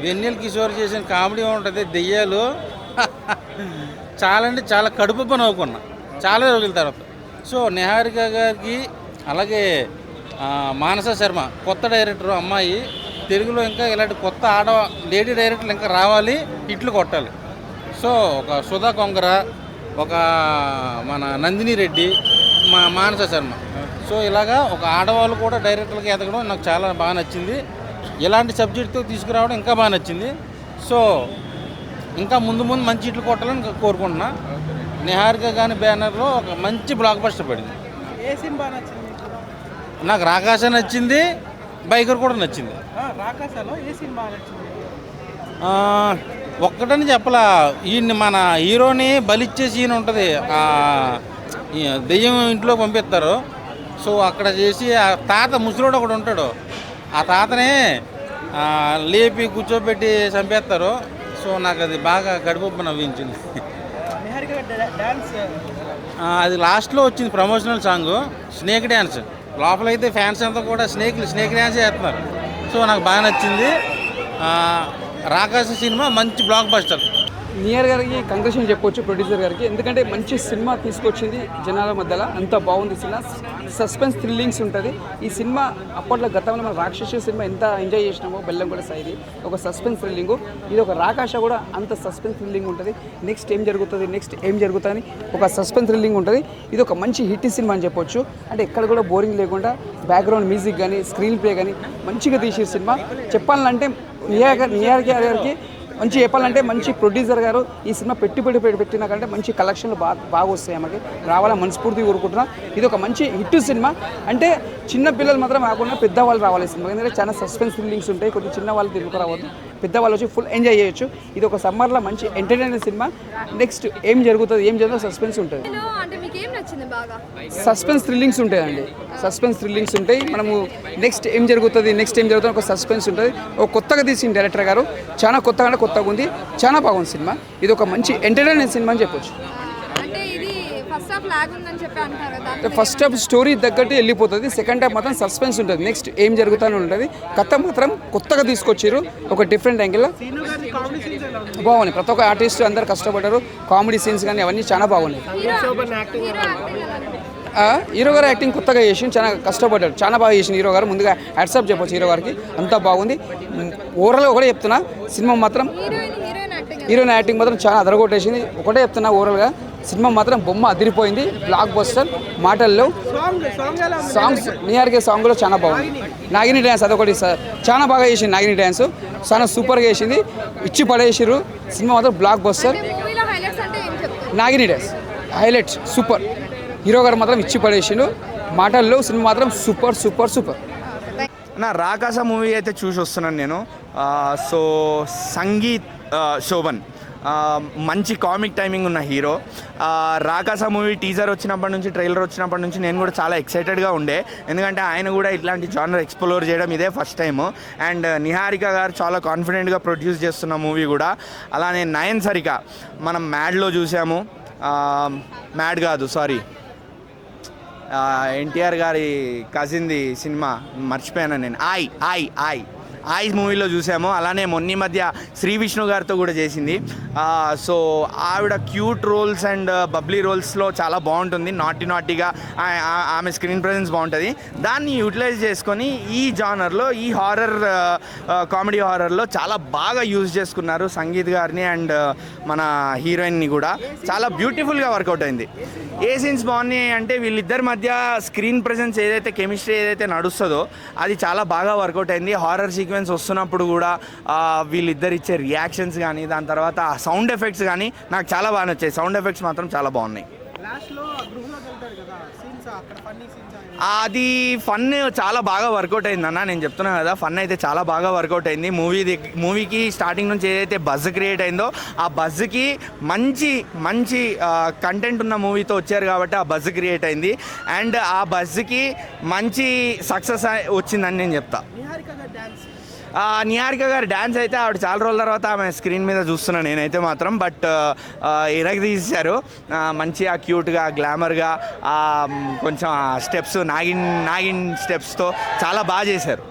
వెన్నెల కిషోర్ చేసిన కామెడీ ఉంటుంది. దెయ్యాలు చాలా అంటే చాలా కడుపు పని అవుకున్నా చాలా రోజుల తర్వాత. సో నిహారిక గారికి అలాగే మానస శర్మ కొత్త డైరెక్టర్ అమ్మాయి, తెలుగులో ఇంకా ఇలాంటి కొత్త లేడీ డైరెక్టర్లు ఇంకా రావాలి, హిట్లు కొట్టాలి. సో ఒక సుధా కొంగర, ఒక మన నందిని రెడ్డి, మానస శర్మ, సో ఇలాగా ఒక ఆడవాళ్ళు కూడా డైరెక్టర్కి ఎదగడం నాకు చాలా బాగా నచ్చింది. ఇలాంటి సబ్జెక్ట్తో తీసుకురావడం ఇంకా బాగా నచ్చింది. సో ఇంకా ముందు మంచి హిట్లు కొట్టాలని కోరుకుంటున్నా. నిహారిక గాని బ్యానర్లో ఒక మంచి బ్లాక్ బస్టర్ పడింది. ఏ సినిమా నచ్చింది? నాకు రాకాశ నచ్చింది, బైకర్ కూడా నచ్చింది. రాకాశలో ఏ సినిమా నచ్చింది? ఒక్కటని చెప్పలా, ఈయన్ని మన హీరోని బలిచ్చే సీన్ ఉంటుంది, దెయ్యం ఇంట్లో పంపిస్తారు. సో అక్కడ చేసి ఆ తాత ముసలోడు ఒకడు ఉంటాడు, ఆ తాతనే లేపి కూర్చోబెట్టి చంపేస్తారు. సో నాకు అది బాగా కడుపు నవ్వించింది. అది లాస్ట్లో వచ్చింది ప్రమోషనల్ సాంగ్, స్నేక్ డ్యాన్స్. లోపలైతే ఫ్యాన్స్ అంతా కూడా స్నేక్ డ్యాన్స్ చేస్తున్నారు. సో నాకు బాగా నచ్చింది. రాకాశ సినిమా మంచి బ్లాక్ బస్టర్. నియర్ గారికి కంగ్రెషన్ చెప్పొచ్చు, ప్రొడ్యూసర్ గారికి. ఎందుకంటే మంచి సినిమా తీసుకొచ్చింది జనాల మధ్యలో, అంత బాగుంది సినిమా. సస్పెన్స్ థ్రిల్లింగ్స్ ఉంటుంది ఈ సినిమా. అప్పట్లో గతంలో మన రాక్షస సినిమా ఎంత ఎంజాయ్ చేసినామో, బెల్లం కూడా సైది ఒక సస్పెన్స్ థ్రిల్లింగ్. ఇది ఒక రాకాశ కూడా అంత సస్పెన్స్ థ్రిల్లింగ్ ఉంటుంది. నెక్స్ట్ ఏం జరుగుతుంది ఒక సస్పెన్స్ థ్రిల్లింగ్ ఉంటుంది. ఇది ఒక మంచి హిట్ సినిమా అని చెప్పొచ్చు. అంటే ఎక్కడ కూడా బోరింగ్ లేకుండా బ్యాక్గ్రౌండ్ మ్యూజిక్ కానీ స్క్రీన్ ప్లే కానీ మంచిగా తీసే సినిమా. చెప్పాలంటే నియర్ గారికి మంచి చెప్పాలంటే మంచి ప్రొడ్యూసర్ గారు ఈ సినిమా పెట్టినాకంటే మంచి కలెక్షన్లు బాగా వస్తాయి, మనకి రావాలని మనస్ఫూర్తిగా కోరుకుంటున్నా. ఇది ఒక మంచి హిట్ సినిమా. అంటే చిన్న పిల్లలు మాత్రం కాకుండా పెద్దవాళ్ళు రావాలి సినిమా. ఎందుకంటే చాలా సస్పెన్స్ థ్రిల్లింగ్స్ ఉంటాయి, కొంచెం చిన్న వాళ్ళు తిరుగుకు రావద్దు, పెద్దవాళ్ళు వచ్చి ఫుల్ ఎంజాయ్ చేయొచ్చు. ఇది ఒక సమ్మర్లో మంచి ఎంటర్టైనర్ సినిమా. నెక్స్ట్ ఏం జరుగుతుందో సస్పెన్స్ ఉంటుంది. సస్పెన్స్ థ్రిల్లింగ్స్ ఉంటాయండి, సస్పెన్స్ థ్రిల్లింగ్స్ ఉంటాయి. మనము నెక్స్ట్ ఏం జరుగుతుంది ఒక సస్పెన్స్ ఉంటుంది. ఒక కొత్తగా తీసిన డైరెక్టర్ గారు చాలా కొత్తగా ఉంది, చాలా బాగుంది సినిమా. ఇది ఒక మంచి ఎంటర్టైనర్ సినిమా అని చెప్పొచ్చు. ఫస్ట్ హాఫ్ స్టోరీ తగ్గట్టు వెళ్ళిపోతుంది, సెకండ్ హాఫ్ మాత్రం సస్పెన్స్ ఉంటుంది. నెక్స్ట్ ఏం జరుగుతూనే ఉంటుంది. కథ మాత్రం కొత్తగా తీసుకొచ్చారు, ఒక డిఫరెంట్ యాంగిల్లో బాగున్నాయి. ప్రతి ఒక్క ఆర్టిస్ట్ అందరు కష్టపడ్డారు, కామెడీ సీన్స్ కానీ అవన్నీ చాలా బాగున్నాయి. హీరో గారు యాక్టింగ్ కొత్తగా చేసి చాలా కష్టపడ్డాడు, చాలా బాగా చేసిన హీరో గారు. ముందుగా హ్యాట్సాప్ చెప్పొచ్చు హీరో గారికి, అంతా బాగుంది. ఓవరాల్గా ఒకటే చెప్తున్నా, సినిమా మాత్రం హీరోయిన్ యాక్టింగ్ మాత్రం చాలా అదరగొట్టేసింది. ఒకటే చెప్తున్నా, ఓవరాల్గా సినిమా మాత్రం బొమ్మ అదిరిపోయింది, బ్లాక్ బస్టర్. మాటల్లో సాంగ్స్ నియర్గా సాంగ్లో చాలా బాగుంది. నాగిని డ్యాన్స్ అదొకటి చాలా బాగా చేసింది, నాగిని డ్యాన్స్ చాలా సూపర్గా చేసింది, ఇచ్చి పడేసిరు. సినిమా మాత్రం బ్లాక్ బస్టర్. నాగిని డ్యాన్స్ హైలైట్స్ సూపర్. హీరో గారు మాత్రం ఇచ్చి పడేసిండు. మాటల్లో సినిమా మాత్రం సూపర్ సూపర్ సూపర్. నా రాకాశ మూవీ అయితే చూసి వస్తున్నాను నేను. సో సంగీత్ శోభన్ మంచి కామిక్ టైమింగ్ ఉన్న హీరో. రాకాశ మూవీ టీజర్ వచ్చినప్పటి నుంచి, ట్రైలర్ వచ్చినప్పటి నుంచి నేను కూడా చాలా ఎక్సైటెడ్గా ఉండే, ఎందుకంటే ఆయన కూడా ఇట్లాంటి జానర్ ఎక్స్ప్లోర్ చేయడం ఇదే ఫస్ట్ టైము. అండ్ నిహారిక గారు చాలా కాన్ఫిడెంట్గా ప్రొడ్యూస్ చేస్తున్న మూవీ కూడా. అలానే నయన్ సరిక మనం మ్యాడ్లో చూసాము, మ్యాడ్ కాదు సారీ ఎన్టీఆర్ గారి కజిన్ది సినిమా మర్చిపోయాను నేను, ఐ మూవీలో చూసాము. అలానే మొన్న మధ్య శ్రీ విష్ణు గారితో కూడా చేసింది. సో ఆవిడ క్యూట్ రోల్స్ అండ్ బబ్లీ రోల్స్లో చాలా బాగుంటుంది, నాటీగా ఆమె స్క్రీన్ ప్రెజెన్స్ బాగుంటుంది. దాన్ని యూటిలైజ్ చేసుకొని ఈ జానర్లో, ఈ హారర్ కామెడీ హారర్లో చాలా బాగా యూజ్ చేసుకున్నారు సంగీత్ గారిని అండ్ మన హీరోయిన్ని కూడా. చాలా బ్యూటిఫుల్గా వర్కౌట్ అయింది. ఏ సీన్స్ బాగున్నాయి అంటే వీళ్ళిద్దరి మధ్య స్క్రీన్ ప్రెజెన్స్ ఏదైతే, కెమిస్ట్రీ ఏదైతే నడుస్తుందో అది చాలా బాగా వర్కౌట్ అయింది. హారర్ సీక్వెన్స్ వస్తున్నప్పుడు కూడా వీళ్ళిద్దరు ఇచ్చే రియాక్షన్స్ కానీ, దాని తర్వాత సౌండ్ ఎఫెక్ట్స్ కానీ నాకు చాలా బాగా నచ్చాయి. సౌండ్ ఎఫెక్ట్స్ మాత్రం చాలా బాగున్నాయి. అది ఫన్ చాలా బాగా వర్కౌట్ అయింది అన్న, నేను చెప్తున్నాను కదా, ఫన్ అయితే చాలా బాగా వర్కౌట్ అయింది. మూవీకి స్టార్టింగ్ నుంచి ఏదైతే బజ్ క్రియేట్ అయిందో ఆ బజ్కి మంచి కంటెంట్ ఉన్న మూవీతో వచ్చారు కాబట్టి ఆ బజ్ క్రియేట్ అయింది. అండ్ ఆ బజ్కి మంచి సక్సెస్ వచ్చిందని నేను చెప్తా. నిహారిక గారి డ్యాన్స్ అయితే ఆవిడ చాలా రోజుల తర్వాత ఆమె స్క్రీన్ మీద చూస్తున్నాను నేనైతే మాత్రం. బట్ తీశారు మంచిగా, క్యూట్గా, గ్లామర్గా, కొంచెం స్టెప్స్ నాగిన్ స్టెప్స్తో చాలా బాగా చేశారు.